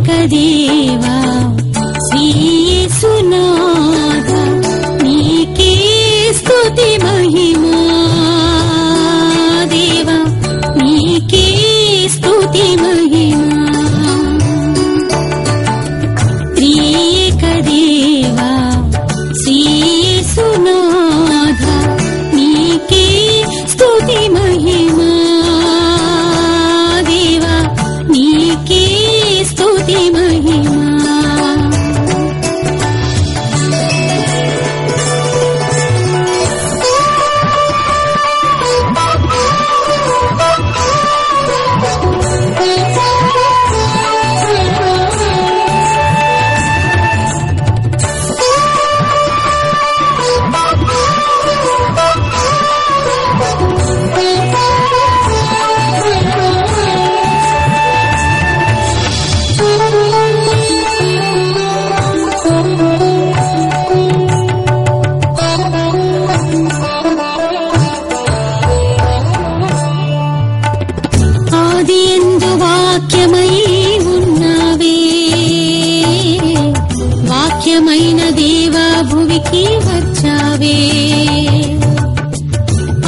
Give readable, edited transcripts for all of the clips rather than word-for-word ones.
దేవా శ్రీ యేసునాథ నీకే స్తుతి మహిమా దేవా నీకే స్తుతి మహిమా త్రియేక దేవా శ్రీ యేసునాథ నీకే స్తుతి మహిమా దేవా నీకే స్తుతి మహిమా వాక్యమైన దేవా భువికి వచ్చావే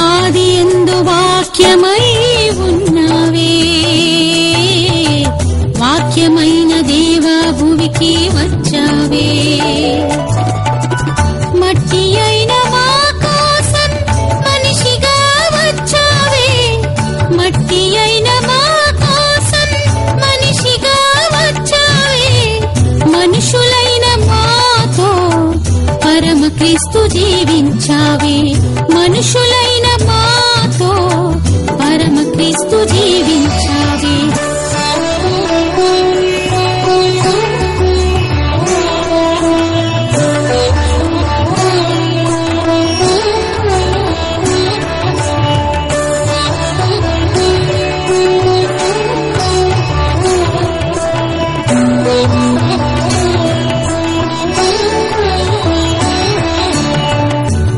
ఆదియందు వాక్యమై ఉన్నావే వాక్యమైన దేవా భువికి వచ్చావే మట్టి అయిన మా కోసం మనిషిగా వచ్చావే మట్టి అయిన మా కోసం మనిషిగా వచ్చావే మనుషులైన మాతో పరమ క్రీస్తు జీవించావే మనుషులైన మాతో పరమ క్రీస్తు జీవించావే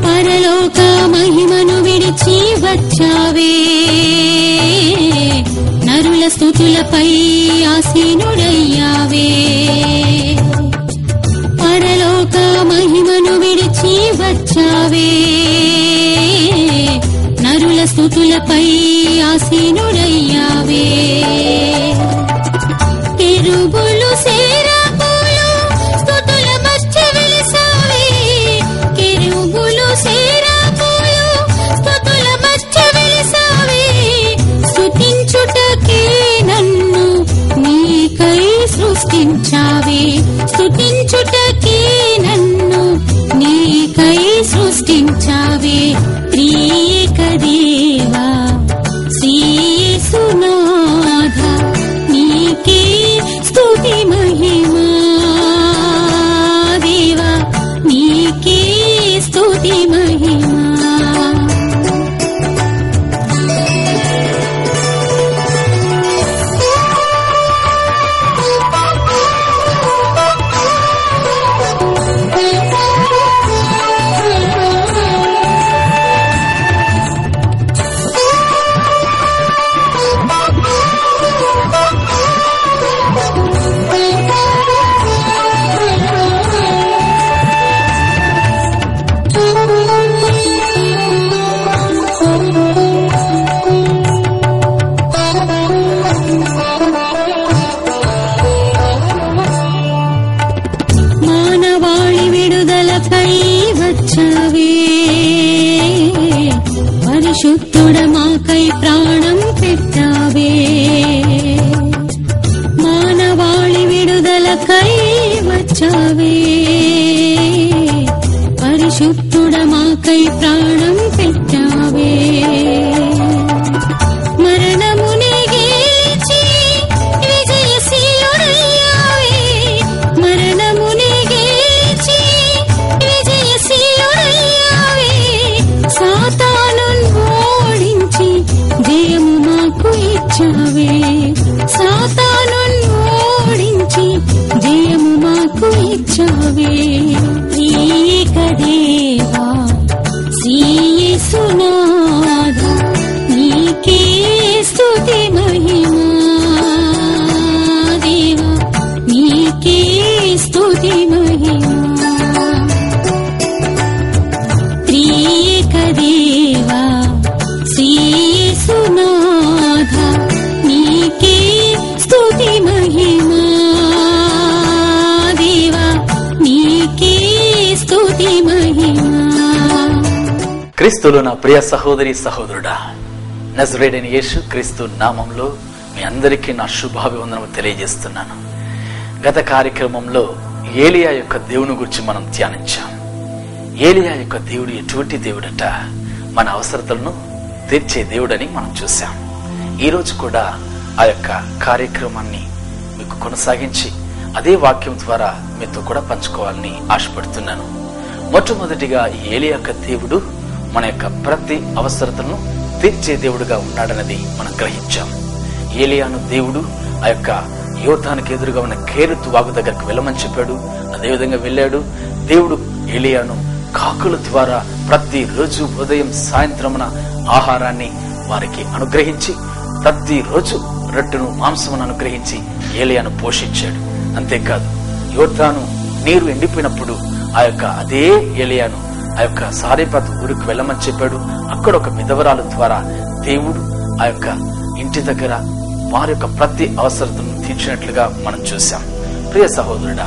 పరలోక మహిమను విడిచి వచ్చావే నరుల స్తుతులపై ఆసీనుడయ్యావే పరలోక మహిమను విడిచి వచ్చావే నరుల స్తుతులపై ఆసీనుడయ్యావే కెరూబులు సెరాఫులు స్తుతుల మధ్య వెలిసావే కెరూబులు సెరాఫులు స్తుతుల మధ్య వెలిసావే స్తుతించుటకే నన్ను నీకై సృష్టించావే స్తుతించుటకే నన్ను నీకై సృష్టించావే త్రియేక దేవా శ్రీ యేసునాథ నీకే స్తుతి మహిమా దేవా నీకే స్తుతి మహిమా మానవాళి విడుదలపై వచ్చావే పరిశుద్ధుడ మాకై ప్రాణం పెట్టావే మానవాళి విడుదలకై వచ్చావే పరిశుద్ధుడ మాకై ప్రాణం పెట్టావే మరణమునే గెలిచి విజయశీలుడయ్యావే మరణమునే గెలిచి విజయశీలుడయ్యావే సాతానును ఓడించి జయము మాకు ఇచ్చావే సాతానును ఓడించి జయము మాకు ఇచ్చావే క్రీస్తులో నా ప్రియ సహోదరి సహోదరుడా, నజరేయుడైన యేసు క్రీస్తు నామంలో మీ అందరికీ నా శుభాభివందనము తెలియజేస్తున్నాను. గత కార్యక్రమంలో ఏలియా యొక్క దేవుని గురించి మనం ధ్యానించాం. ఏలియా యొక్క దేవుడు ఎటువంటి దేవుడట, మన అవసరతలను తీర్చే దేవుడని మనం చూసాం. ఈరోజు కూడా ఆ యొక్క కార్యక్రమాన్ని మీకు కొనసాగించి అదే వాక్యం ద్వారా మీతో కూడా పంచుకోవాలని ఆశపడుతున్నాను. మొట్టమొదటిగా ఈ ఏలియా యొక్క దేవుడు మన యొక్క ప్రతి అవసరతను తీర్చే దేవుడుగా ఉన్నాడన్నది మనం గ్రహించాం. ఏలియాను దేవుడు ఆ యొక్క యోర్దానుకు ఎదురుగా ఉన్న కేరుతు వాగు దగ్గరకు వెళ్ళమని చెప్పాడు. అదేవిధంగా వెళ్ళాడు. దేవుడు ఏలియాను కాకుల ద్వారా ప్రతి రోజు ఉదయం సాయంత్రమున ఆహారాన్ని వారికి అనుగ్రహించి, ప్రతి రోజు రొట్టెను మాంసమును అనుగ్రహించి ఏలియాను పోషించాడు. అంతేకాదు, యోర్దాను నీరు ఎండిపోయినప్పుడు ఆ యొక్క అదే ఏలియాను ఆ యొక్క సారేపత్ ఊరికి వెళ్ళమని చెప్పాడు. అక్కడ ఒక విధవరాలు ద్వారా దేవుడు ఆ యొక్క ఇంటి దగ్గర వారి యొక్క ప్రతి అవసరతను తీర్చినట్లుగా మనం చూసాం. ప్రియ సహోదరుడా,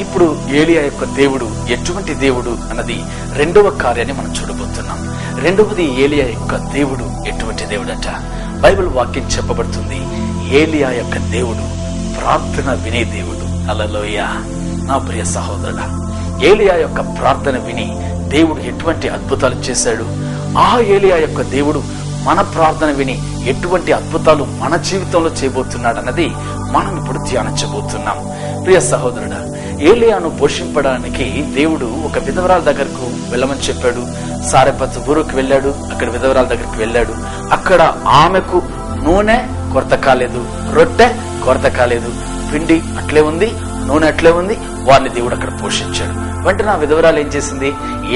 ఇప్పుడు ఏలియా యొక్క దేవుడు ఎటువంటి దేవుడు అన్నది రెండవ కార్యాన్ని మనం చూడబోతున్నాం. రెండవది, ఏలియా యొక్క దేవుడు ఎటువంటి దేవుడట. బైబిల్ వాక్యం చెప్పబడుతుంది, ఏలియా యొక్క దేవుడు ప్రార్థన వినే దేవుడు. హల్లెలూయా. నా ప్రియ సహోదరుడా, ఏలియా యొక్క ప్రార్థన విని దేవుడు ఎటువంటి అద్భుతాలు చేశాడు. ఆ ఏలియా యొక్క దేవుడు మన ప్రార్థన విని ఎటువంటి అద్భుతాలు మన జీవితంలో చేయబోతున్నాడు అన్నది మనం ఇప్పుడు ధ్యానించబోతున్నాం. ప్రియ సహోదరుడా, ఏలియాను పోషింపడానికి దేవుడు ఒక విధవరాల దగ్గరకు వెళ్ళమని చెప్పాడు. సారెపత్ ఊరుకు వెళ్ళాడు. అక్కడ విధవరాల దగ్గరికి వెళ్ళాడు. అక్కడ ఆమెకు నూనె కొరత కాలేదు, రొట్టె కొరత కాలేదు, పిండి అట్లే ఉంది, నూనె అట్లే ఉంది. వారిని దేవుడు అక్కడ పోషించాడు. వెంటనే ఆ విధవరాలు ఏం చేసింది,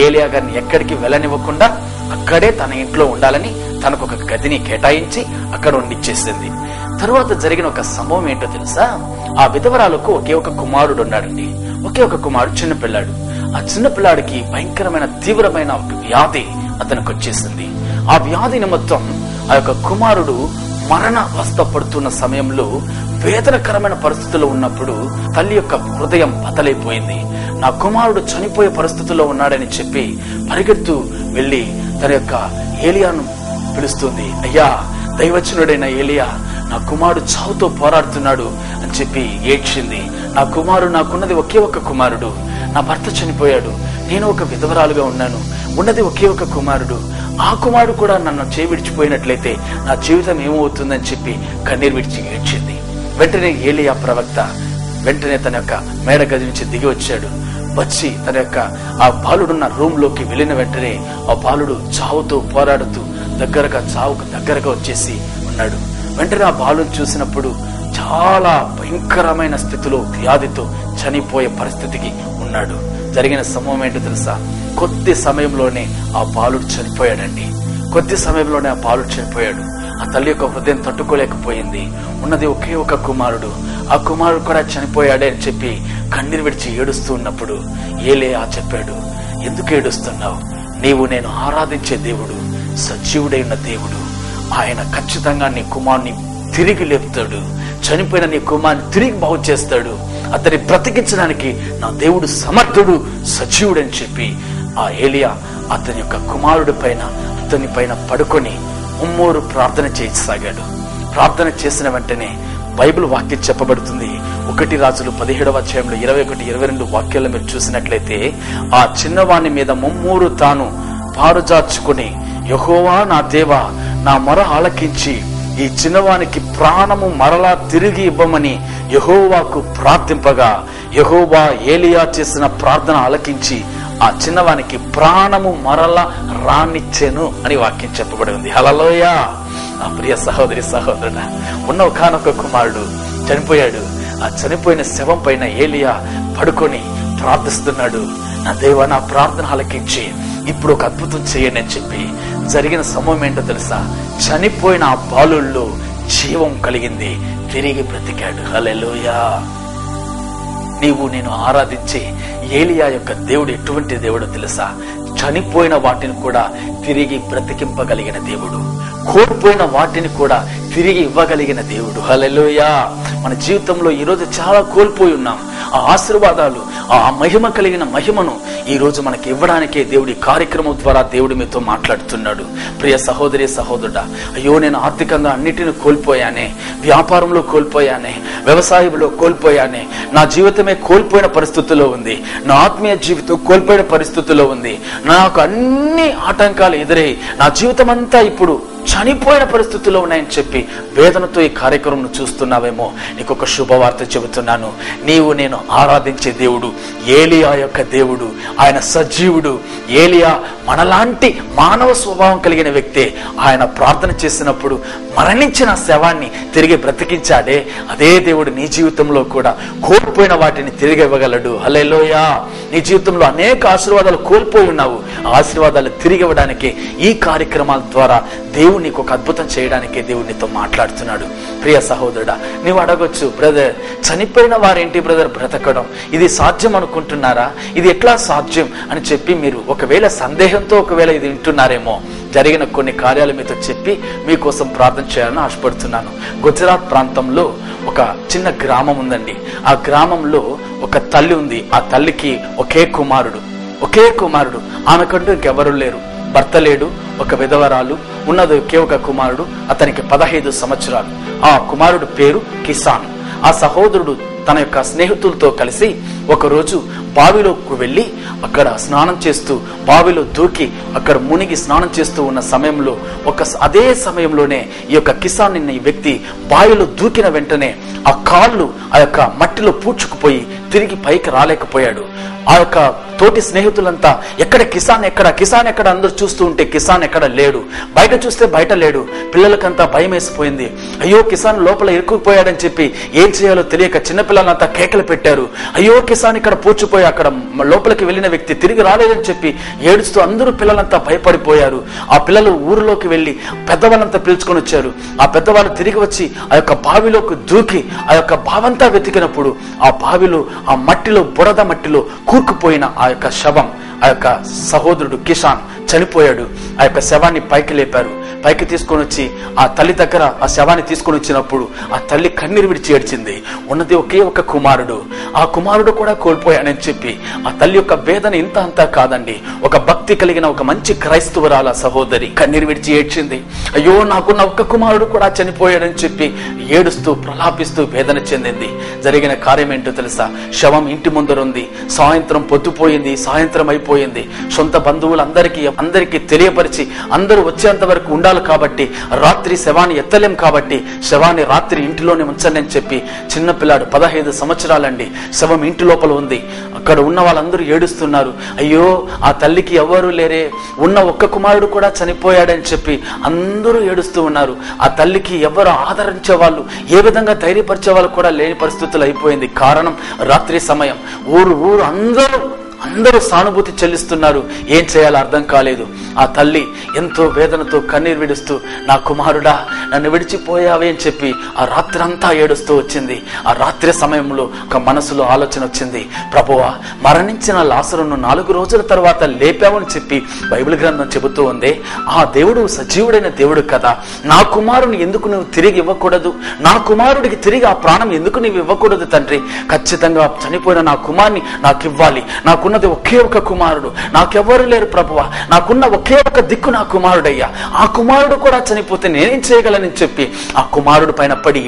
ఏలియా గారిని ఎక్కడికి వెళ్ళనివ్వకుండా అక్కడే తన ఇంట్లో ఉండాలని తనకు ఒక గదిని కేటాయించి అక్కడ ఉండిచ్చేసింది. తరువాత జరిగిన ఒక సంభవం ఏంటో తెలుసా? ఆ విధవరాలకు ఒకే ఒక కుమారుడు ఉన్నాడండి. ఒకే ఒక కుమారుడు, చిన్నపిల్లాడు. ఆ చిన్నపిల్లాడికి భయంకరమైన తీవ్రమైన వ్యాధి అతనికి వచ్చేసింది. ఆ వ్యాధి నిమిత్తం ఆ యొక్క కుమారుడు మరణ అవస్థ పడుతున్న సమయంలో, వేదనకరమైన పరిస్థితుల్లో ఉన్నప్పుడు తల్లి యొక్క హృదయం బదలైపోయింది. నా కుమారుడు చనిపోయే పరిస్థితుల్లో ఉన్నాడని చెప్పి పరిగెత్తు వెళ్లి తన యొక్క ఏలియాను పిలుస్తుంది. అయ్యా, దైవచనుడైన ఏలియా, నా కుమారుడు చావుతో పోరాడుతున్నాడు అని చెప్పి ఏడ్చింది. నా కుమారుడు, నాకున్నది ఒకే ఒక కుమారుడు, నా భర్త చనిపోయాడు, నేను ఒక విధవరాలుగా ఉన్నాను, ఉన్నది ఒకే ఒక కుమారుడు, ఆ కుమారుడు కూడా నన్ను చేవిడిచిపోయినట్లయితే నా జీవితం ఏమవుతుందని చెప్పి కన్నీరు విడిచి ఏడ్చింది. వెంటనే ఏలియా ప్రవక్త వెంటనే తన యొక్క మేడ గది నుంచి దిగి వచ్చాడు. వచ్చి తన యొక్క ఆ బాలుడున్న రూమ్ లోకి వెళ్ళిన వెంటనే ఆ బాలుడు చావుతో పోరాడుతూ చావుకు దగ్గరగా వచ్చేసి ఉన్నాడు. వెంటనే ఆ బాలుని చూసినప్పుడు చాలా భయంకరమైన స్థితిలో వ్యాధితో చనిపోయే పరిస్థితికి ఉన్నాడు. జరిగిన సంభవం ఏంటో తెలుసా? కొద్ది సమయంలోనే ఆ బాలుడు చనిపోయాడండి. కొద్ది సమయంలోనే ఆ బాలుడు చనిపోయాడు. ఆ తల్లి యొక్క హృదయం తట్టుకోలేకపోయింది. ఉన్నది ఒకే ఒక కుమారుడు, ఆ కుమారుడు కూడా చనిపోయాడే అని చెప్పి కన్నీరు విడిచి ఏడుస్తూ ఉన్నప్పుడు ఏలియా చెప్పాడు, ఎందుకు ఏడుస్తున్నావు? నీవు నేను ఆరాధించే దేవుడు సజీవుడై ఉన్న దేవుడు. ఆయన ఖచ్చితంగా నీ కుమారుని తిరిగి లేపుతాడు. చనిపోయిన నీ కుమారుని తిరిగి బాగు చేస్తాడు. అతన్ని బ్రతికించడానికి నా దేవుడు సమర్థుడు, సజీవుడు అని చెప్పి ఆ ఏలియా అతని యొక్క కుమారుడి పైన, అతని పైన పడుకొని ముమ్మూరు ప్రార్థన చేయసాగాడు. ప్రార్థన చేసిన వెంటనే బైబిల్ వాక్యం చెప్పబడుతుంది. 1 రాజులు 17వ అధ్యాయంలో 21, 22 వాక్యాలు మీరు చూసినట్లయితే, ఆ చిన్నవాణి మీద ముమ్మూరు తాను పారుజార్చుకుని, యెహోవా నా దేవా, నా మొర ఆలకించి ఈ చిన్నవానికి ప్రాణము మరలా తిరిగి ఇవ్వమని యెహోవాకు ప్రార్థింపగా, యెహోవా ఏలియా చేసిన ప్రార్థన ఆలకించి ఆ చిన్నవానికి ప్రాణము మరలా రానిచ్చెను అని వాక్యం చెప్పబడి ఉంది. హల్లెలూయా. నా ప్రియ సహోదరి సహోదరుడా, ఉన్న ఒకానొక కుమారుడు చనిపోయాడు. ఆ చనిపోయిన శవం పైన ఏలియా పడుకొని ప్రార్థిస్తున్నాడు. నా దేవా, నా ప్రార్థన ఆలకించి ఇప్పుడు ఒక అద్భుతం చేయండి అని చెప్పి జరిగిన సంభవం ఏంటో తెలుసా? చనిపోయిన ఆ బాలుల్లో జీవం కలిగింది, తిరిగి బ్రతికాడు. హల్లెలూయా. నీవు నేను ఆరాధించే ఏలియా యొక్క దేవుడు ఎటువంటి దేవుడో తెలుసా? చనిపోయిన వాటిని కూడా తిరిగి బ్రతికింపగలిగిన దేవుడు, కోల్పోయిన వాటిని కూడా తిరిగి ఇవ్వగలిగిన దేవుడు. హల్లెలూయా. మన జీవితంలో ఈరోజు చాలా కోల్పోయి ఉన్నాం. ఆ ఆశీర్వాదాలు, ఆ మహిమ కలిగిన మహిమను ఈ రోజు మనకి ఇవ్వడానికే దేవుడి కార్యక్రమం ద్వారా దేవుడు మీతో మాట్లాడుతున్నాడు. ప్రియ సహోదరి సహోదరుడా, అయ్యో నేను ఆర్థికంగా అన్నిటిని కోల్పోయానే, వ్యాపారంలో కోల్పోయానే, వ్యవసాయంలో కోల్పోయానే, నా జీవితమే కోల్పోయిన పరిస్థితుల్లో ఉంది, నా ఆత్మీయ జీవితం కోల్పోయిన పరిస్థితుల్లో ఉంది, నాకు అన్ని ఆటంకాలు ఎదురై నా జీవితం అంతా ఇప్పుడు చనిపోయిన పరిస్థితుల్లో ఉన్నాయని చెప్పి వేదనతో ఈ కార్యక్రమం చూస్తున్నావేమో, నీకు ఒక శుభవార్త చెబుతున్నాను. నీవు నేను ఆరాధించే దేవుడు ఏలియా యొక్క దేవుడు. ఆయన సజీవుడు. ఏలియా మనలాంటి మానవ స్వభావం కలిగిన వ్యక్తే. ఆయన ప్రార్థన చేసినప్పుడు మరణించిన శవాన్ని తిరిగి బ్రతికించాడే, అదే దేవుడు నీ జీవితంలో కూడా కోల్పోయిన వాటిని తిరిగి ఇవ్వగలడు. హల్లెలూయా. నీ జీవితంలో అనేక ఆశీర్వాదాలు కోల్పోయి ఉన్నావు. ఆ ఆశీర్వాదాలు తిరిగి ఇవ్వడానికి ఈ కార్యక్రమాల ద్వారా దేవుడు నీకు ఒక అద్భుతం చేయడానికే దేవుడు నీతో మాట్లాడుతున్నాడు. ప్రియ సహోదరుడా, నీవు అడగొచ్చు, బ్రదర్ చనిపోయిన వారేంటి బ్రదర్ బ్రతకడం, ఇది సాధ్యం అనుకుంటున్నారా, ఇది ఎట్లా సాధ్యం అని చెప్పి మీరు ఒకవేళ సందేహంతో ఒకవేళ ఇది వింటున్నారేమో, జరిగిన కొన్ని కార్యాలు మీతో చెప్పి మీకోసం ప్రార్థన చేయాలని ఆశపడుతున్నాను. గుజరాత్ ప్రాంతంలో ఒక చిన్న గ్రామం ఉందండి. ఆ గ్రామంలో ఒక తల్లి ఉంది. ఆ తల్లికి ఒకే కుమారుడు. ఆమెకంటూ ఇంకెవరు లేరు. భర్త లేడు, ఒక విధవరాలు, ఉన్నది ఒకే ఒక కుమారుడు. అతనికి 15 సంవత్సరాలు. ఆ కుమారుడు పేరు కిసాన్. ఆ సహోదరుడు తన యొక్క స్నేహితులతో కలిసి ఒకరోజు బావిలోకి వెళ్ళి అక్కడ స్నానం చేస్తూ, బావిలో దూకి అక్కడ మునిగి స్నానం చేస్తూ ఉన్న సమయంలో అదే సమయంలోనే ఈ యొక్క కిసాన్ నిన్న ఈ వ్యక్తి బావిలో దూకిన వెంటనే ఆ కాళ్ళు ఆ యొక్క మట్టిలో పూడ్చుకుపోయి తిరిగి పైకి రాలేకపోయాడు. ఆ యొక్క తోటి స్నేహితులంతా ఎక్కడ కిసాన్ ఎక్కడ అందరూ చూస్తూ ఉంటే కిసాన్ ఎక్కడ లేడు. బయట చూస్తే బయట లేడు. పిల్లలకంతా భయం వేసిపోయింది. అయ్యో కిసాన్ లోపల ఇరుక్కుపోయాడని చెప్పి ఏం చేయాలో తెలియక చిన్నపిల్లలంతా కేకలు పెట్టారు. అయ్యో కిసాన్ ఇక్కడ పూడ్చిపోయి అక్కడ లోపలికి వెళ్ళిన వ్యక్తి తిరిగి రాలేదని చెప్పి ఏడుస్తూ అందరూ పిల్లలంతా భయపడిపోయారు. ఆ పిల్లలు ఊరిలోకి వెళ్ళి పెద్దవాళ్ళంతా పిలుచుకొని వచ్చారు. ఆ పెద్దవాళ్ళు తిరిగి వచ్చి ఆ యొక్క బావిలోకి దూకి ఆ యొక్క బావంతా వెతికినప్పుడు ఆ బావిలో ఆ మట్టిలో బురద మట్టిలో కూరుకుపోయిన ఆ యొక్క శవం, ఆ యొక్క సహోదరుడు కిసాన్ చనిపోయాడు. ఆ యొక్క శవాన్ని పైకి లేపారు. పైకి తీసుకొని వచ్చి ఆ తల్లి దగ్గర ఆ శవాన్ని తీసుకొని వచ్చినప్పుడు ఆ తల్లి కన్నీరు విడిచి ఏడ్చింది. ఉన్నది ఒకే ఒక కుమారుడు. ఆ కుమారుడు కూడా కోల్పోయానని చెప్పి ఆ తల్లి యొక్క వేదన ఇంత అంతా కాదండి. ఒక భక్తి కలిగిన ఒక మంచి క్రైస్తవురాల సహోదరి కన్నీరు విడిచి ఏడ్చింది. అయ్యో నాకున్న ఒక్క కుమారుడు కూడా చనిపోయాడని చెప్పి ఏడుస్తూ ప్రలాపిస్తూ వేదన చెందింది. జరిగిన కార్యం ఏంటో తెలుసా? శవం ఇంటి ముందరుంది. సాయంత్రం పొద్దుపోయింది, సాయంత్రం అయిపోయింది. సొంత బంధువులందరికీ తెలియపరిచి అందరూ వచ్చేంత వరకు ఉండాలి కాబట్టి, రాత్రి శవాన్ని ఎత్తలేం కాబట్టి శవాన్ని రాత్రి ఇంటిలోనే ఉంచండి అని చెప్పి చిన్నపిల్లాడు 15 సంవత్సరాలండి శవం ఇంటి లోపల ఉంది. అక్కడ ఉన్న వాళ్ళందరూ ఏడుస్తున్నారు. అయ్యో ఆ తల్లికి ఎవరు లేరే, ఉన్న ఒక్క కుమారుడు కూడా చనిపోయాడని చెప్పి అందరూ ఏడుస్తూ ఉన్నారు. ఆ తల్లికి ఎవరు ఆదరించే వాళ్ళు, ఏ విధంగా ధైర్యపరిచే వాళ్ళు కూడా లేని పరిస్థితులు అయిపోయింది. కారణం రాత్రి సమయం. ఊరు అందరూ సానుభూతి చెల్లిస్తున్నారు. ఏం చేయాలో అర్థం కాలేదు. ఆ తల్లి ఎంతో వేదనతో కన్నీరు విడుస్తూ, నా కుమారుడా నన్ను విడిచిపోయావే అని చెప్పి ఆ రాత్రి అంతా ఏడుస్తూ వచ్చింది. ఆ రాత్రి సమయంలో ఒక మనసులో ఆలోచన వచ్చింది, ప్రభువా మరణించిన లాజరును 4 రోజుల తర్వాత లేపావని చెప్పి బైబిల్ గ్రంథం చెబుతూ ఉంది. ఆ దేవుడు సజీవుడైన దేవుడు కదా, నా కుమారుని ఎందుకు నువ్వు తిరిగి ఇవ్వకూడదు? నా కుమారుడికి తిరిగి ఆ ప్రాణం ఎందుకు నువ్వు ఇవ్వకూడదు తండ్రి? ఖచ్చితంగా చనిపోయిన నా కుమారుని నాకు ఇవ్వాలి. నాకున్నది ఒకే ఒక కుమారుడు, నాకెవ్వరు లేరు ప్రభువా, నాకున్న ఒకే ఒక దిక్కు నా కుమారుడయ్యా. ఆ కుమారుడు కూడా చనిపోతే నేనేం చేయగలని చెప్పి ఆ కుమారుడు పైన పడి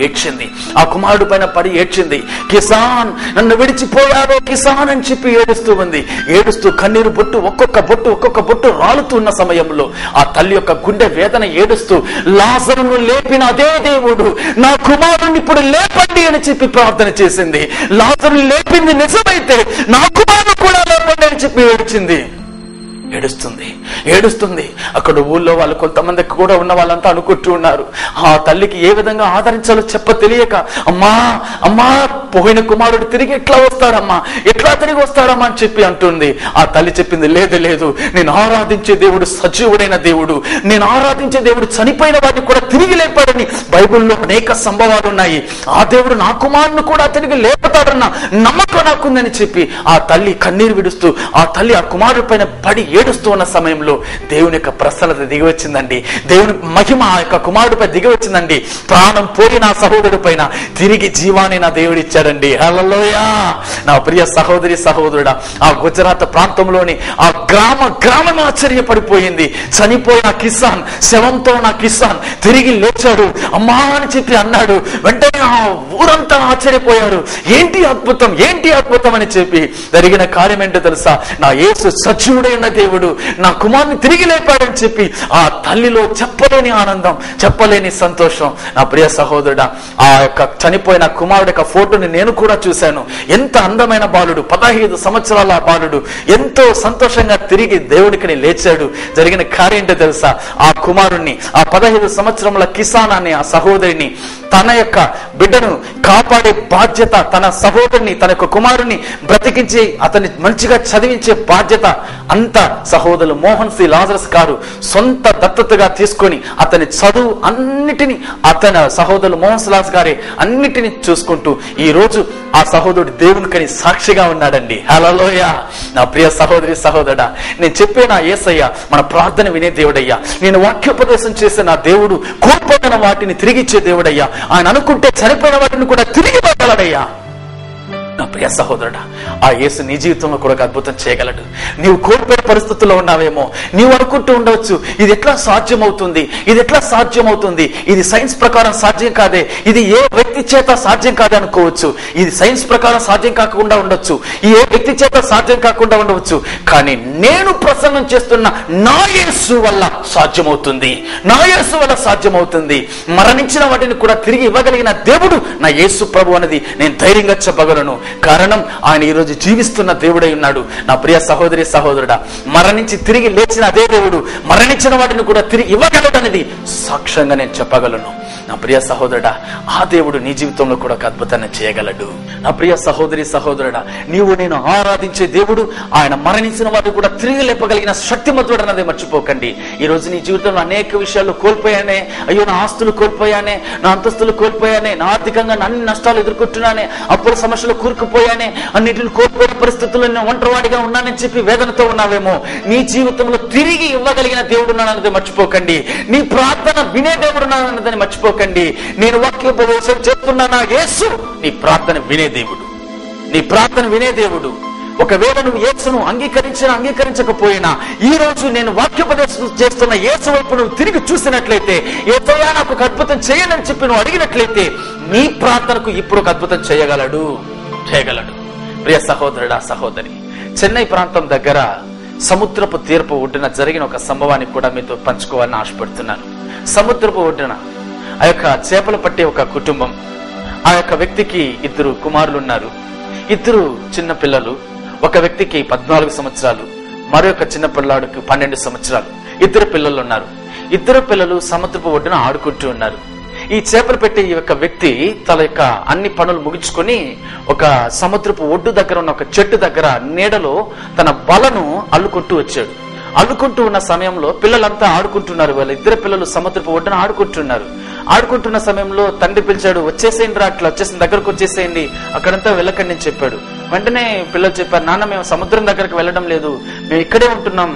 ఏడ్చింది. కిసాన్ నన్ను విడిచిపోయావో కిసాన్ అని చెప్పి ఏడుస్తూ ఉంది. ఏడుస్తూ కన్నీరు ఒక్కొక్క బొట్టు రాలుతున్న సమయంలో ఆ తల్లి యొక్క గుండె వేదన ఏడుస్తూ, లాజరును లేపిన అదే దేవుడు నా కుమారుడిని ఇప్పుడు లేపండి అని చెప్పి ప్రార్థన చేసింది. లాజరును లేపింది నిజమైతే నా కుమారుడు కూడా లేపండి అని చెప్పి ఏడుస్తుంది. అక్కడ ఊళ్ళో వాళ్ళు కొంతమంది కూడా ఉన్న వాళ్ళంతా అనుకుంటూ ఉన్నారు, ఆ తల్లికి ఏ విధంగా ఆదరించాలో తెలియక, అమ్మా పోయిన కుమారుడు తిరిగి ఎట్లా తిరిగి వస్తాడమ్మా అని చెప్పి అంటుంది. ఆ తల్లి చెప్పింది, లేదు నేను ఆరాధించే దేవుడు సజీవుడైన దేవుడు, నేను ఆరాధించే దేవుడు చనిపోయిన వాడిని కూడా తిరిగి లేపాడని బైబిల్లో అనేక సంభవాలు ఉన్నాయి. ఆ దేవుడు నా కుమారుని కూడా తిరిగి లేపుతాడన్న నమ్మకం నాకుందని చెప్పి ఆ తల్లి కన్నీరు విడుస్తూ ఆ తల్లి ఆ కుమారుడి పైన పడి ఏడుస్తూ ఉన్న సమయంలో దేవుని యొక్క ప్రసన్నత దిగి వచ్చిందండి. దేవుని మహిమ ఆ యొక్క కుమారుడిపై దిగి వచ్చిందండి. ప్రాణం పోయి నా సహోదరుడి పైన తిరిగి జీవాన్ని నా దేవుడు ఇచ్చాడండి. హల్లెలూయా. నా ప్రియ సహోదరి సహోదరుడా, ఆ గుజరాత్ ప్రాంతంలోని ఆ గ్రామం ఆశ్చర్యపడిపోయింది. చనిపోయిన కిసాన్, శవంతో నా కిసాన్ తిరిగి లేచాడు అమ్మా అని చెప్పి అన్నాడు. వెంటనే ఆ ఊరంతా ఆశ్చర్యపోయారు. ఏంటి అద్భుతం, ఏంటి అద్భుతం అని చెప్పి. జరిగిన కార్యం ఏంటో తెలుసా? నా యేసు సజీవుడైన దేవుడు నా కుమారుని తిరిగి లేపాడని చెప్పి ఆ తల్లిలో చెప్పలేని ఆనందం, చెప్పలేని సంతోషం. నా ప్రియ సహోదరుడా, ఆ యొక్క చనిపోయిన కుమారుడు యొక్క ఫోటోని నేను కూడా చూశాను. ఎంత అందమైన బాలుడు, 15 సంవత్సరాల బాలుడు ఎంతో సంతోషంగా తిరిగి దేవుడికి లేచాడు. జరిగిన కార్యం ఏంటో తెలుసా? ఆ కుమారుణ్ణి, ఆ 15 సంవత్సరముల కిసాన్ అనే ఆ సహోదరిని, తన యొక్క బిడ్డను కాపాడే బాధ్యత, తన సహోదరుని, తన యొక్క కుమారుని బ్రతికించి అతన్ని మంచిగా చదివించే బాధ్యత అంతా సహోదరులు మోహన్ సి లాజరస్ గారు సొంత దత్తతగా తీసుకొని అతని చదువు అన్నిటినీ అతని సహోదరులు మోహన్ సి లాజరస్ గారే అన్నిటినీ చూసుకుంటూ ఈ రోజు ఆ సహోదరుడు దేవునికని సాక్షిగా ఉన్నాడండి. హల్లెలూయా. నా ప్రియ సహోదరి సహోదరుడా, నేను చెప్పే నా యేసయ్య మన ప్రార్థన వినే దేవుడయ్యా. నేను వాక్యోపదేశం చేసే నా దేవుడు కోల్పోయిన వాటిని తిరిగిచ్చే దేవుడయ్యా. ఆయన అనుకుంటే చనిపోయిన వాటిని కూడా తిరిగి పెట్టగలడయ్యా. నా ప్రియ సహోదరుడా, ఆ యేసు నీ జీవితంలో కూడా అద్భుతం చేయగలడు. నీవు కోల్పోయే పరిస్థితుల్లో ఉన్నావేమో, నీవు అనుకుంటూ ఉండవచ్చు ఇది ఎట్లా సాధ్యమవుతుంది, ఇది ఎట్లా సాధ్యమవుతుంది, ఇది సైన్స్ ప్రకారం సాధ్యం కాదే, ఇది ఏ వ్యక్తి చేత సాధ్యం కాదే అనుకోవచ్చు. ఇది సైన్స్ ప్రకారం సాధ్యం కాకుండా ఉండొచ్చు, ఈ ఏ వ్యక్తి చేత సాధ్యం కాకుండా ఉండవచ్చు. కానీ నేను ప్రసన్నం చేస్తున్న నా యేసు వల్ల సాధ్యమవుతుంది, నా యేసు వల్ల సాధ్యమవుతుంది. మరణించిన వాటిని కూడా తిరిగి ఇవ్వగలిగిన దేవుడు నా యేసు ప్రభు అనేది నేను ధైర్యంగా చెప్పగలను. కారణం ఆయన ఈ రోజు జీవిస్తున్న దేవుడై ఉన్నాడు. నా ప్రియ సహోదరి సహోదరుడా, మరణించి తిరిగి లేచిన అదే దేవుడు మరణించిన వాటిని కూడా తిరిగి ఇవ్వగలడనేది సాక్ష్యంగా నేను చెప్పగలను. నా ప్రియ సహోదరుడా, ఆ దేవుడు నీ జీవితంలో కూడా ఒక అద్భుతాన్ని చేయగలడు. నా ప్రియ సహోదరి సహోదరుడా, నీవు నేను ఆరాధించే దేవుడు ఆయన మరణించిన వాటిని కూడా తిరిగి లేపగలిగిన శక్తిమంతుడు అన్నది మర్చిపోకండి. ఈ రోజు నీ జీవితంలో అనేక విషయాలు కోల్పోయానే, అయ్యో నా ఆస్తులు కోల్పోయానే, నా అంతస్తులు కోల్పోయానే, నా ఆర్థికంగా అన్ని నష్టాలు ఎదుర్కొంటున్నానే, అప్పుల సమస్యలు కూరుకుపోయానే, అన్నిటిని కోల్పోయిన పరిస్థితుల్లో నేను ఒంటరివాడిగా ఉన్నానని చెప్పి వేదనతో ఉన్నావేమో. నీ జీవితంలో తిరిగి ఇవ్వగలిగిన దేవుడు ఉన్నానన్నది మర్చిపోకండి. నీ ప్రార్థన వినే దేవుడు ఉన్నానన్నదని మర్చిపోకండి. నేను వాక్యోపదేశం చేస్తున్నానా యేసు నీ ప్రార్థన వినే దేవుడు, నీ ప్రార్థన వినే దేవుడు. ఒకవేళ నువ్వు యేసును అంగీకరించకపోయినా ఈ రోజు నేను వాక్యోపదేశం చేస్తున్న యేసు వైపు నువ్వు తిరిగి చూసినట్లయితే, యేసయ్యా నాకు ఒక అద్భుతం చేయనని చెప్పి నువ్వు అడిగినట్లయితే నీ ప్రార్థనకు ఇప్పుడు ఒక అద్భుతం చేయగలడు. ప్రియ సహోదరుడా సహోదరి, చెన్నై ప్రాంతం దగ్గర సముద్రపు తీర్పు ఒడ్డున జరిగిన ఒక సంభవాన్ని కూడా మీతో పంచుకోవాలని ఆశపడుతున్నాను. సముద్రపు ఒడ్డున ఆ యొక్క చేపలు పట్టే ఒక కుటుంబం, ఆ యొక్క వ్యక్తికి 2 కుమారులు ఉన్నారు. 2 చిన్న పిల్లలు. ఒక వ్యక్తికి 14 సంవత్సరాలు, మరొక చిన్న పిల్లాడికి 12 సంవత్సరాలు. 2 పిల్లలు ఉన్నారు. 2 పిల్లలు సముద్రపు ఒడ్డున ఆడుకుంటూ ఉన్నారు. ఈ చేపలు పెట్టే ఈ యొక్క వ్యక్తి తన యొక్క అన్ని పనులు ముగించుకొని ఒక సముద్రపు ఒడ్డు దగ్గర ఉన్న ఒక చెట్టు దగ్గర నీడలో తన బలను అల్లుకుంటూ వచ్చాడు. అల్లుకుంటూ ఉన్న సమయంలో పిల్లలంతా ఆడుకుంటున్నారు. వాళ్ళ 2 పిల్లలు సముద్రపు ఒడ్డున ఆడుకుంటున్నారు. ఆడుకుంటున్న సమయంలో తండ్రి పిలిచాడు, వచ్చేసేయండి రా, అట్లా వచ్చేసిన దగ్గరకు వచ్చేసేయండి, అక్కడంతా వెళ్ళకండి అని చెప్పాడు. వెంటనే పిల్లలు చెప్పారు, నాన్న మేము సముద్రం దగ్గరకు వెళ్ళడం లేదు, మేము ఇక్కడే ఉంటున్నాం,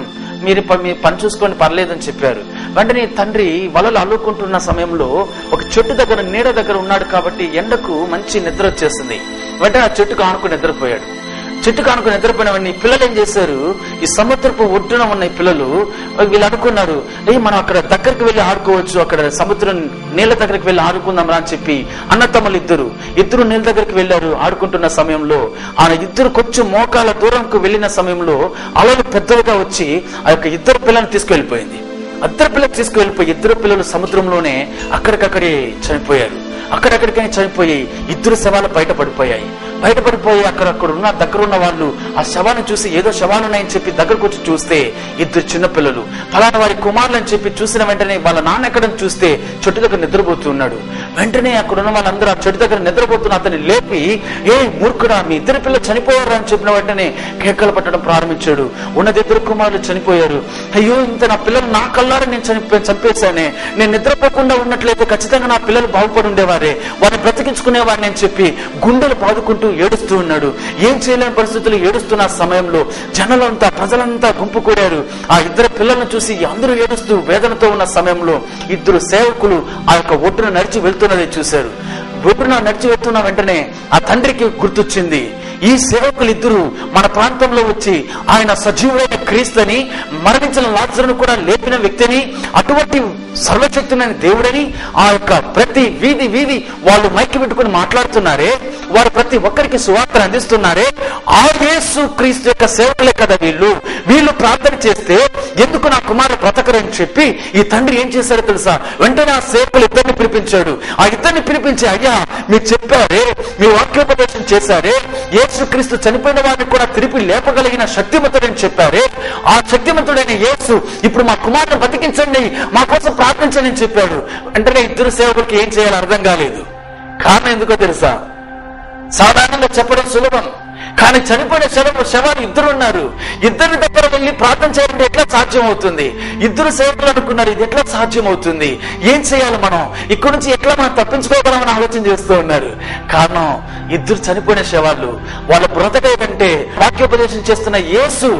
మీరు మీ పని చూసుకొని పర్లేదని చెప్పారు. వెంటనే తండ్రి వలలు అల్లుకుంటున్న సమయంలో ఒక చెట్టు దగ్గర నీడ దగ్గర ఉన్నాడు కాబట్టి ఎండకు మంచి నిద్ర వచ్చేసింది. వెంటనే ఆ చెట్టుకు ఆనుకుని నిద్రపోయాడు. చెట్టు కానుకొని నిద్రపోయినవన్నీ పిల్లలు ఏం చేశారు, ఈ సముద్రపు ఒడ్డున ఉన్న ఈ పిల్లలు వీళ్ళు అనుకున్నారు, మనం అక్కడ దగ్గరికి వెళ్ళి ఆడుకోవచ్చు, అక్కడ సముద్రం నీళ్ళ దగ్గరికి వెళ్ళి ఆడుకుందాం రా అని చెప్పి అన్నతమ్ములు ఇద్దరు నీళ్ళ దగ్గరికి వెళ్ళారు. ఆడుకుంటున్న సమయంలో ఆయన 2 కొంచెం మోకాల దూరంకు వెళ్ళిన సమయంలో అలలు పెద్దగా వచ్చి ఆ యొక్క 2 పిల్లల్ని తీసుకువెళ్ళిపోయింది. 2 పిల్లలు సముద్రంలోనే అక్కడికక్కడే చనిపోయారు. అక్కడక్కడికైనా చనిపోయి 2 శవాలు బయటపడిపోయి అక్కడ ఉన్న దగ్గర ఉన్న వాళ్ళు ఆ శవాన్ని చూసి ఏదో శవాలు ఉన్నాయని చెప్పి దగ్గరకు వచ్చి చూస్తే 2 చిన్నపిల్లలు ఫలానా వారి కుమారులు అని చెప్పి చూసిన వెంటనే వాళ్ళ నాన్న ఎక్కడని చూస్తే చెట్టు దగ్గర నిద్రపోతున్నాడు. వెంటనే అక్కడ ఉన్న వాళ్ళందరూ ఆ చెట్టు దగ్గర నిద్రపోతున్న అతన్ని లేపి, ఏ మూర్ఖుడా, మీ 2 పిల్లలు చనిపోయారు అని చెప్పిన వెంటనే కేకలు పట్టడం ప్రారంభించాడు. ఉన్నది 2 కుమారులు చనిపోయారు. అయ్యో, ఇంత నా పిల్లలు నా కళ్ళారా నేను చంపేశానే, నేను నిద్రపోకుండా ఉన్నట్లయితే ఖచ్చితంగా నా పిల్లలు బాగుపడి ఉండేవారే, వారిని బ్రతికించుకునేవాడిని అని చెప్పి గుండెలు బాదుకుంటూ ఏడుస్తూ ఉన్నాడు. ఏం చేయలేని పరిస్థితులు ఏడుస్తున్న సమయంలో జనులంతా, ప్రజలంతా గుంపు కూడారు. ఆ ఇద్దరు పిల్లలను చూసి అందరూ ఏడుస్తూ వేదనతో ఉన్న సమయంలో ఇద్దరు సేవకులు ఆ యొక్క ఒడ్డున నడిచి వెళ్తున్నది చూశారు. ఒడ్డున నడిచి వెళ్తున్న వెంటనే ఆ తండ్రికి గుర్తొచ్చింది, ఈ సేవకులు ఇద్దరు మన ప్రాంతంలో వచ్చి ఆయన సజీవుడైన క్రీస్తుని, మరణించిన లాజరును కూడా లేపిన వ్యక్తిని, అటువంటి సర్వశక్తుడైన దేవుడని ఆ యొక్క ప్రతి వీధి వాళ్ళు మైకి పెట్టుకుని మాట్లాడుతున్నారే, వారు ప్రతి ఒక్కరికి సువార్త అందిస్తున్నారే, ఆ యేసు క్రీస్తు యొక్క సేవకులే కదా వీళ్ళు ప్రార్థన చేస్తే ఎందుకు నా కుమారుడు బ్రతకరని చెప్పి ఈ తండ్రి ఏం చేశారో తెలుసా? వెంటనే ఆ సేవకులు ఇద్దరిని పిలిపించాడు. ఆ ఇద్దరిని పిలిపించి, అయ్యా మీరు చెప్పారే, మీ వాక్యోపదేశం చేశారే, యేసు క్రీస్తు చనిపోయిన వారిని కూడా తిరిగి లేపగలిగిన శక్తిమంతుడని చెప్పారే, ఆ శక్తిమంతుడైన యేసు ఇప్పుడు మా కుమారుని బతికించండి, మా కోసం ప్రార్థించండి అని చెప్పాడు. వెంటనే ఇద్దరు సేవకులకి ఏం చేయాలో అర్థం కాలేదు. కారణం ఎందుకో తెలుసా? సాధారణంగా చెప్పడం సులభం, కానీ చనిపోయిన శవాలు ఇద్దరు ఉన్నారు. ఇద్దరి దగ్గర వెళ్ళి ప్రార్థన చేయాలంటే ఎట్లా సాధ్యం అవుతుంది? ఇద్దరు సేవకులు అనుకున్నారు, ఇది ఎట్లా సాధ్యం అవుతుంది? ఏం చేయాలి మనం? ఇక్కడి నుంచి ఎట్లా మనం తప్పించుకోగలమని ఆలోచన చేస్తూ ఉన్నారు. కారణం, ఇద్దరు చనిపోయిన శవాలు. వాళ్ళ బ్రతకే కంటే వాక్యోపదేశం చేస్తున్న యేసు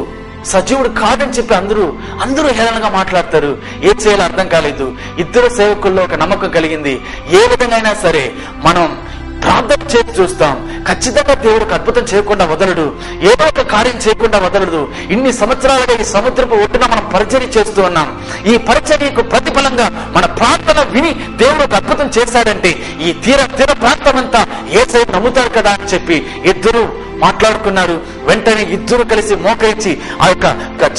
సజీవుడు కాదని చెప్పి అందరూ హేళనగా మాట్లాడతారు. ఏం చేయాలో అర్థం కాలేదు. ఇద్దరు సేవకుల్లో ఒక నమ్మకం కలిగింది, ఏ విధంగా అయినా సరే మనం ప్రార్థన చేసి చూస్తాం, ఖచ్చితంగా దేవుడికి అద్భుతం చేయకుండా వదలడు, ఏదో ఒక కార్యం చేయకుండా వదలడు. ఇన్ని సంవత్సరాలుగా ఈ సముద్రపు ఒడ్డున మనం పరిచర్య చేస్తూ ఉన్నాం. ఈ పరిచర్యకు ప్రతిఫలంగా మన ప్రార్థన విని దేవుడు ఒక అద్భుతం చేశాడంటే ఈ తీర ప్రాంతం అంతా యేసయ్య నమ్ముతారు కదా అని చెప్పి ఇద్దరు మాట్లాడుకున్నారు. వెంటనే ఇద్దరు కలిసి మోకరించి ఆ యొక్క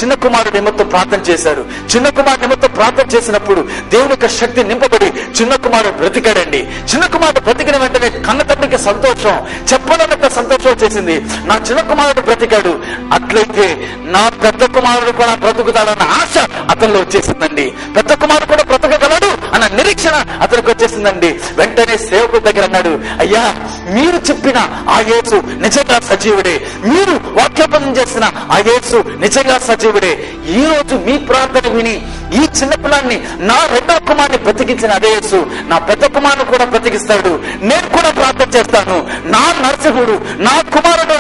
చిన్న కుమారుడు నిమిత్తం ప్రార్థన చేశారు. చిన్న కుమారుడు నిమిత్తం ప్రార్థన చేసినప్పుడు దేవుని యొక్క శక్తి నింపబడి చిన్న కుమారుడు బ్రతికాడండి. చిన్న కుమారుడు బ్రతికిన వెంటనే కన్న తండ్రికి సంతోషం, చెప్పలేనంత సంతోషం వచ్చేసింది. నా చిన్న కుమారుడు బ్రతికాడు, అట్లయితే నా పెద్ద కుమారుడు కూడా బ్రతుకుతాడన్న ఆశ అతనిలో వచ్చేసిందండి. పెద్ద కుమారుడు కూడా బ్రతకగలడు అన్న నిరీక్షణ అతనికి వచ్చేసిందండి. వెంటనే సేవకుల దగ్గర అన్నాడు, అయ్యా మీరు చెప్పిన ఆ యేసు నిజంగా సజీవుడే, మీరు వాక్యోపదం చేసిన ఆ యేసు నిజంగా సజీవుడే. ఈ రోజు మీ ప్రార్థన విని ఈ చిన్న పిల్లాన్ని, నా రెండో కుమారుని బ్రతికించిన అదే యేసు నా పెద్ద కుమారుని కూడా బ్రతికిస్తాడు. నేను కూడా ప్రార్థన చేస్తాను. నా నరసింహుడు, నా కుమారుడు,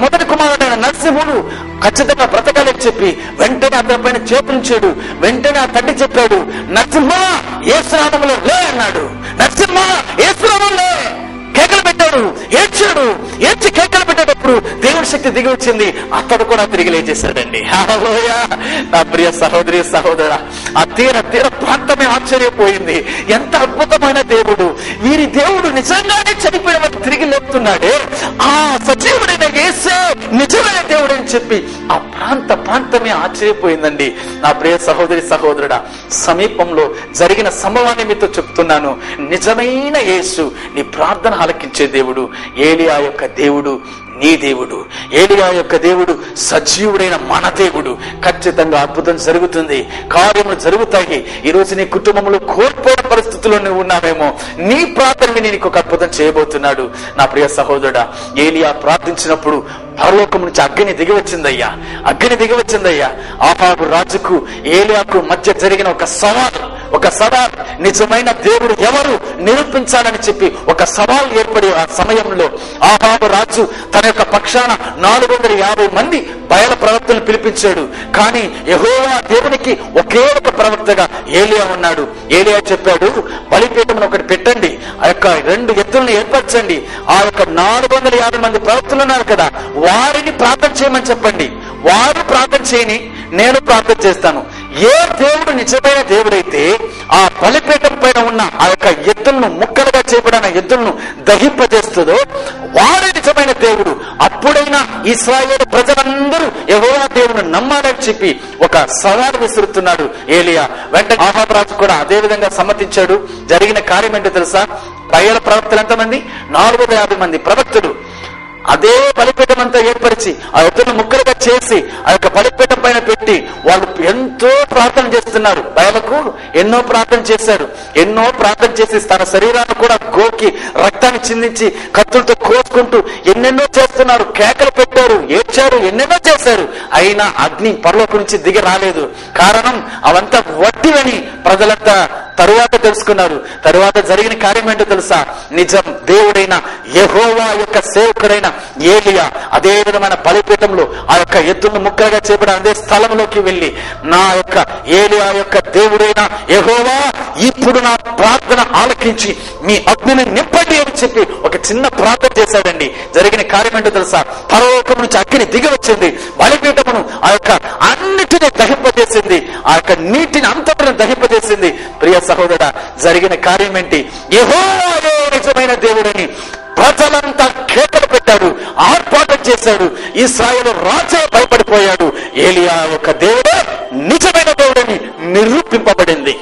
మొదటి కుమారుడైన నరసింహుడు ఖచ్చితంగా బ్రతకాలని చెప్పి వెంటనే అతని పైన చేతులుంచాడు. వెంటనే ఆ తండ్రి చెప్పాడు, నరసింహ యేసు నామములో లే అన్నాడు. నరసింహ యేసు నామములో కేకలు పెట్టాడు, ఏడ్చాడు. ఏడ్చి కేకలు పెట్టేటప్పుడు దేవుడి శక్తి దిగి వచ్చింది. అతడు కూడా తిరిగి లేచేశాడండి. హల్లెలూయా. నా ప్రియ సహోదరి సహోదరా, ఆ తీర ప్రాంతమే ఆశ్చర్యపోయింది. ఎంత అద్భుతమైన దేవుడు! వీరి దేవుడు నిజంగానే చనిపోయిన వారు తిరిగి లేపుతున్నాడే, ఆ సజీవుడైన యేసే నిజమైన దేవుడు అని చెప్పి ఆ ప్రాంతమే ఆశ్చర్యపోయిందండి. నా ప్రియ సహోదరి సహోదరుడా, సమీపంలో జరిగిన సంభవాన్ని మీతో చెప్తున్నాను. నిజమైన యేసు నీ ప్రార్థన ఆలకించే దేవుడు. ఏలియా యొక్క దేవుడు నీ దేవుడు. ఏలియా యొక్క దేవుడు సజీవుడైన మన దేవుడు. ఖచ్చితంగా అద్భుతం జరుగుతుంది, కార్యములు జరుగుతాయి. ఈ రోజు నీ కుటుంబంలో కోల్పోయిన పరిస్థితుల్లో నువ్వు ఉన్నావేమో, నీ ప్రార్థన విని నీకు ఒక అద్భుతం చేయబోతున్నాడు. నా ప్రియ సహోదరుడా, ఏలియా ప్రార్థించినప్పుడు పరలోకం నుంచి అగ్ని దిగి వచ్చిందయ్యా. ఆహాబు రాజుకు ఏలియాకు మధ్య జరిగిన ఒక సవాల్, నిజమైన దేవుడు ఎవరు నిరూపించాలని చెప్పి ఒక సవాల్ ఏర్పడి ఆ సమయంలో ఆహాబు రాజు తన యొక్క పక్షాన 450 మంది బయలు ప్రవక్తలను పిలిపించాడు. కానీ యెహోవా దేవునికి ఒకే ఒక ప్రవక్తగా ఏలియా ఉన్నాడు. ఏలియా చెప్పాడు, బలిపీఠం ఒకటి పెట్టండి, ఆ యొక్క 2 ఎద్దులను ఏర్పరచండి, ఆ యొక్క 450 మంది ప్రవక్తలు ఉన్నారు కదా, వారిని ప్రార్థన చేయమని చెప్పండి. వారు ప్రార్థన చేయని, నేను ప్రార్థన చేస్తాను. ఏ దేవుడు నిజమైన దేవుడైతే ఆ బలిపీఠం పైన ఉన్న ఆ యొక్క ఎద్దులను, ముక్కలుగా చేయబడిన ఎద్దులను దహింపజేస్తుందో వాడే నిజమైన దేవుడు. అప్పుడైనా ఇశ్రాయేలు ప్రజలందరూ యెహోవా దేవుని నమ్మాలని చెప్పి ఒక సవాలు విసురుతున్నాడు ఏలియా. వెంటనే ఆహాబు రాజు కూడా అదే విధంగా సమ్మతించాడు. జరిగిన కార్యం ఏంటో తెలుసా? బయలు ప్రవక్తలు ఎంతమంది? 450 మంది ప్రవక్తలు. అదే బలిపీఠం అంతా ఏర్పరిచి ఆ ఎద్దులను ముక్కలుగా చేసి ఆ యొక్క బలిపీఠం పైన పెట్టి వాళ్ళు ఎంతో ఎంతో ప్రార్థన చేస్తున్నారు. బయలకు ఎన్నో ప్రార్థన చేశారు. ఎన్నో ప్రార్థన చేసి తన శరీరాన్ని కూడా గోకి రక్తాన్ని చిందించి కత్తులతో కోసుకుంటూ ఎన్నెన్నో చేస్తున్నారు. కేకలు పెట్టారు, ఏడ్చారు, ఎన్నెన్నో చేశారు. అయినా అగ్ని పరలోకం నుంచి దిగి రాలేదు. కారణం అవంతా వట్టివని ప్రజలంతా తరువాత తెలుసుకున్నారు. తరువాత జరిగిన కార్యం ఏంటో తెలుసా? నిజం దేవుడైన యెహోవా యొక్క సేవకుడైన ఏలియా అదే విధమైన బలిపీఠంలో ఆ యొక్క ఎద్దులను ముక్కలుగా చేపడిన అదే స్థలంలోకి వెళ్ళి, నా యొక్క ఏలియా యొక్క దేవుడైన యెహోవా ఇప్పుడు నా ప్రార్థన ఆలకించి మీ అగ్నిని నింపండి అని చెప్పి ఒక చిన్న ప్రార్థన చేశాడండి. జరిగిన కార్యం ఏంటో తెలుసా? పరలోకం నుంచి అగ్ని దిగి వచ్చింది, బలిపీఠమును ఆ యొక్క అన్నిటినీ దహింపజేసింది, ఆ యొక్క నీటిని అంతటిని దహింపజేసింది. ప్రియ సహోదరుడా, జరిగిన కార్యం ఏంటి? యెహోవాయే నిజమైన దేవుడని ప్రజలంతా కేకలు పెట్టాడు, ఆర్పాటం చేశాడు. ఇశ్రాయేలు రాజే భయపడిపోయాడు. ఏలియా యొక్క దేవుడే నిజమైన దేవుడని నిరూపింపబడింది.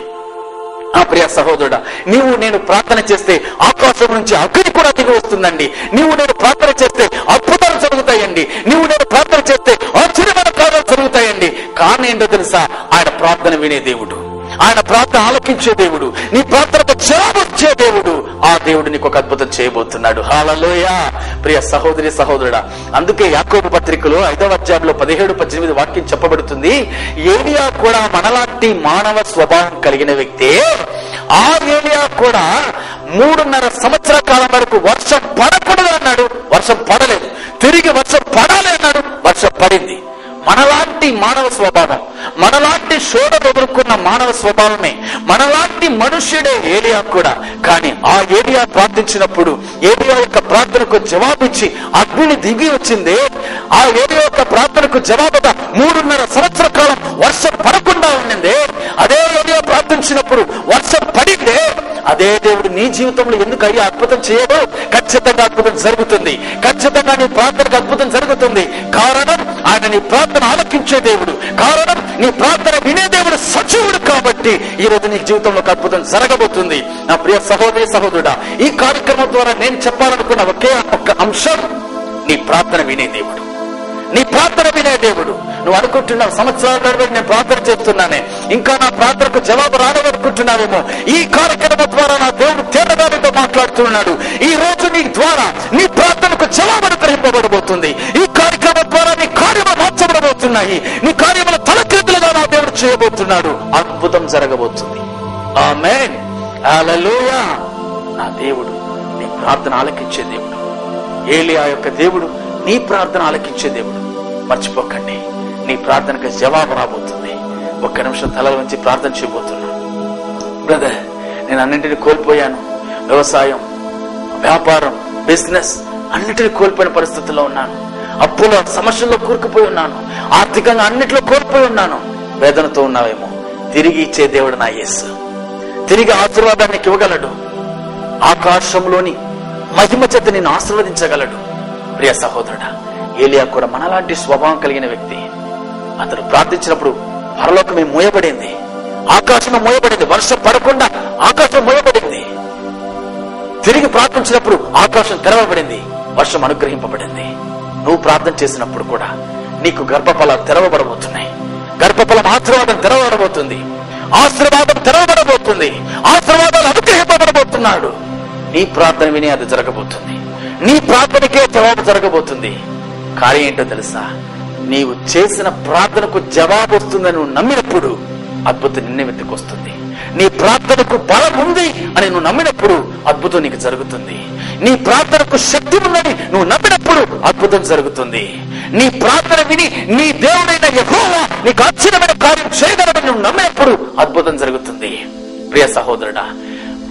ఆ ప్రియ సహోదరుడా, నీవు నేను ప్రార్థన చేస్తే ఆకాశం నుంచి అగ్ని కూడా దిగి వస్తుందండి. నీవు నేను ప్రార్థన చేస్తే అద్భుతాలు జరుగుతాయండి. నీవు నేను ప్రార్థన చేస్తే ఆశ్చర్యమైన కార్యాలు జరుగుతాయండి. కారణం ఏంటో తెలుసా? ఆయన ప్రార్థన వినే దేవుడు, ఆయన ప్రార్థన ఆలకించే దేవుడు, నీ ప్రార్థనకు జవాబు ఇచ్చే దేవుడు. ఆ దేవుడు నీకు ఒక అద్భుతం చేయబోతున్నాడు. హల్లెలూయా. ప్రియ సహోదరి సహోదరుడా, అందుకే యాకోబు పత్రికలో 5వ అధ్యాయంలో 17-18 వాక్యం చెప్పబడుతుంది. ఏలియా కూడా మనలాంటి మానవ స్వభావం కలిగిన వ్యక్తే. ఆ ఏలియా కూడా 3.5 సంవత్సరాల కాలం వరకు వర్షం పడకూడదు అన్నాడు, వర్షం పడలేదు. తిరిగి వర్షం పడాలి అన్నాడు, వర్షం పడింది. మనలాంటి మానవ స్వభావం, మనలాంటి శోధ ఎదుర్కొన్న మానవ స్వభావమే, మనలాంటి మనుష్యుడే ఏలియా కూడా. కానీ ఆ ఏలియా ప్రార్థించినప్పుడు, ఏలియా యొక్క ప్రార్థనకు జవాబిచ్చి అగ్ని దిగి వచ్చింది. ఆ ఏలియా యొక్క ప్రార్థనకు జవాబుగా 3.5 సంవత్సరాల కాలం వర్షం పడకుండా ఉండింది. అదే ఏలియా ప్రార్థించినప్పుడు వర్షం పడిందే. అదే దేవుడు నీ జీవితంలో ఎందుకు అయ్యా అద్భుతం చేయడు? ఖచ్చితంగా అద్భుతం జరుగుతుంది. ఖచ్చితంగా నీ ప్రార్థనకు అద్భుతం జరుగుతుంది. కారణం ఆయన నీ ప్రార్థన ఆలకించే దేవుడు, కారణం నీ ప్రార్థన వినే దేవుడు సజీవుడు. కాబట్టి ఈ రోజు నీ జీవితంలో ఒక అద్భుతం జరగబోతుంది. నా ప్రియ సహోదరి సహోదరుడా, ఈ కార్యక్రమం ద్వారా నేను చెప్పాలనుకున్న ఒకే ఒక్క అంశం, నీ ప్రార్థన వినే దేవుడు, నీ ప్రార్థన వినే దేవుడు. నువ్వు అనుకుంటున్నావు సంవత్సరాల తరబడి నేను ప్రార్థన చేస్తున్నానే, ఇంకా నా ప్రార్థనకు జవాబు రాదనుకుంటున్నావేమో. ఈ కార్యక్రమం ద్వారా నా దేవుడు తేటగారితో మాట్లాడుతున్నాడు. ఈ రోజు నీ ద్వారా నీ ప్రార్థనకు జవాబు అనుగ్రహింపబడబోతుంది. ఈ కార్యక్రమం ద్వారా నీ కార్యములు మార్చబడబోతున్నాయి. నీ కార్యములు తలకిందులుగా నా దేవుడు చేయబోతున్నాడు. అద్భుతం జరగబోతుంది. ఆమేన్. హల్లెలూయా. నా దేవుడు నీ ప్రార్థన ఆలకించే దేవుడు. ఏలియా యొక్క దేవుడు నీ ప్రార్థన ఆలకించే దేవుడు. మర్చిపోకండి, నీ ప్రార్థనకు జవాబు రాబోతుంది. ఒక్క నిమిషం తల వంచి ప్రార్థన చేయబోతున్నా. బ్రదర్, నేను అన్నింటినీ కోల్పోయాను. వ్యవసాయం, వ్యాపారం, బిజినెస్ అన్నిటినీ కోల్పోయిన పరిస్థితుల్లో ఉన్నాను. అప్పుల సమస్యల్లో కూరుకుపోయి ఉన్నాను. ఆర్థికంగా అన్నిట్లో కోల్పోయి ఉన్నాను. వేదనతో ఉన్నావేమో. తిరిగి ఇచ్చే దేవుడు నా యేసు. తిరిగి ఆశీర్వాదాన్ని ఇవ్వగలడు. ఆకాశంలోని మహిమ చేత నిన్ను ఆశీర్వదించగలడు. ప్రియ సహోదరుడా, ఏలియా కూడా మనలాంటి స్వభావం కలిగిన వ్యక్తి. అతను ప్రార్థించినప్పుడు పరలోకమే మూయబడింది, ఆకాశమే మూయబడింది. వర్షం పడకుండా ఆకాశం మూయబడింది. తిరిగి ప్రార్థించినప్పుడు ఆకాశం తెరవబడింది, వర్షం అనుగ్రహింపబడింది. నువ్వు ప్రార్థన చేసినప్పుడు కూడా నీకు గర్భఫలాలు తెరవబడబోతున్నాయి. గర్భఫలం ఆశీర్వాదం తెరవబడబోతుంది. ఆశీర్వాదం తెరవబడబోతుంది. ఆశీర్వాదాలు అనుగ్రహింపబడబోతున్నాడు. నీ ప్రార్థన విని అది జరగబోతుంది. నీ ప్రార్థనకే జవాబు జరగబోతుంది. కార్యం ఏంటో తెలుసా? నీవు చేసిన ప్రార్థనకు జవాబు వస్తుందని నువ్వు నమ్మినప్పుడు అద్భుతం నిన్నే వెతుకొస్తుంది. నీ ప్రార్థనకు బలం ఉంది అని నువ్వు నమ్మినప్పుడు అద్భుతం నీకు జరుగుతుంది. నీ ప్రార్థనకు శక్తి ఉందని నువ్వు నమ్మినప్పుడు అద్భుతం జరుగుతుంది. నీ ప్రార్థన విని నీ దేవుడైన యెహోవా నీకు ఆశ్చర్యమైన కార్యం చేయగలడని నువ్వు నమ్మినప్పుడు అద్భుతం జరుగుతుంది. ప్రియ సహోదరుడా,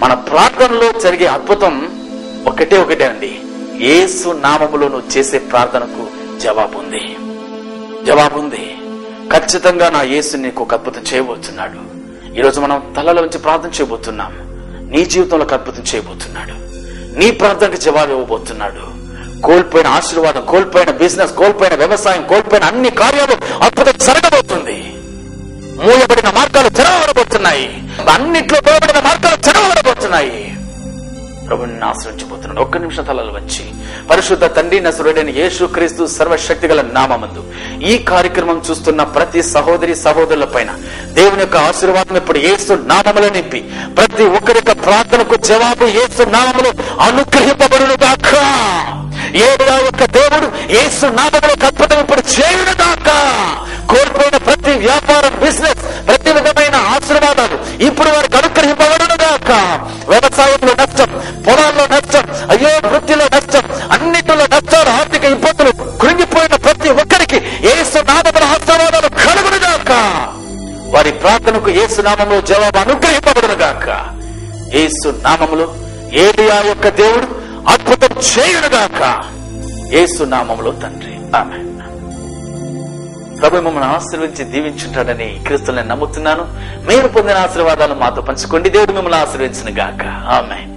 మన ప్రార్థనలో జరిగే అద్భుతం ఒకటే అండి. యేసు నామములో నువ్వు చేసే ప్రార్థనకు జవాబుంది. జవాబుంది. ఖచ్చితంగా నా యేసు నీకు ఒక అద్భుతం చేయబోతున్నాడు. ఈరోజు మనం తలలో నుంచి ప్రార్థన చేయబోతున్నాం. నీ జీవితంలో ఒక అద్భుతం చేయబోతున్నాడు. నీ ప్రార్థనకు జవాబు ఇవ్వబోతున్నాడు. కోల్పోయిన ఆశీర్వాదం, కోల్పోయిన బిజినెస్, కోల్పోయిన వ్యవసాయం, కోల్పోయిన అన్ని కార్యాలు అద్భుతం జరగబోతుంది. మూయబడిన మార్గాలు తెరవబడబోతున్నాయి. అన్నిట్లో పోయబడిన మార్గాలు తెరవబడబోతున్నాయి. ప్రభుని ఆశ్రయించబోతున్నాడు. ఒక్క నిమిషం తలలు వంచి పరిశుద్ధ తండ్రి నజరేయుడైన యేసుక్రీస్తు సర్వశక్తి గల నామమందు ఈ కార్యక్రమం చూస్తున్న ప్రతి సహోదరి సహోదరుల పైన దేవుని యొక్క ఆశీర్వాదం ఇప్పుడు యేసు నామములో నింపి ప్రతి ఒక్కరి యొక్క ప్రార్థనకు జవాబు యేసు నామములో అనుగ్రహింపబడును గాక. ఏలియా యొక్క దేవుడు యేసు నామములో అద్భుతం ఇప్పుడు చేయును గాక. కోల్పోయిన ప్రతి వ్యాపారం, బిజినెస్, ప్రతి విధమైన ఆశీర్వాదాలు ఇప్పుడు వారికి అనుగ్రహింపబడును గాక. వ్యవసాయంలో నష్టం, పొలాల్లో నష్టం, అయ్యో వృత్తిలో నష్టం, అన్నిటిలో నష్టాలు, ఆర్థిక ఇబ్బందులు, కృంగిపోయిన ప్రతి ఒక్కరికి యేసు నామములో ఆశీర్వాదాలు కలుగును గాక. వారి ప్రార్థనకు యేసు నామములో జవాబు అనుగ్రహింపబడును గాక. యేసు నామములో ఏలియా యొక్క దేవుడు అద్భుతం చేయును గాక. యేసు నామములో తండ్రి, ఆమేన్. ప్రభు మమ్మల్ని ఆశీర్వించి దీవించుంటాడని క్రీస్తుని నమ్ముతున్నాను. మీరు పొందిన ఆశీర్వాదాలు మాతో పంచుకోండి. దేవుడు మిమ్మల్ని ఆశీర్వించును గాక. ఆమేన్.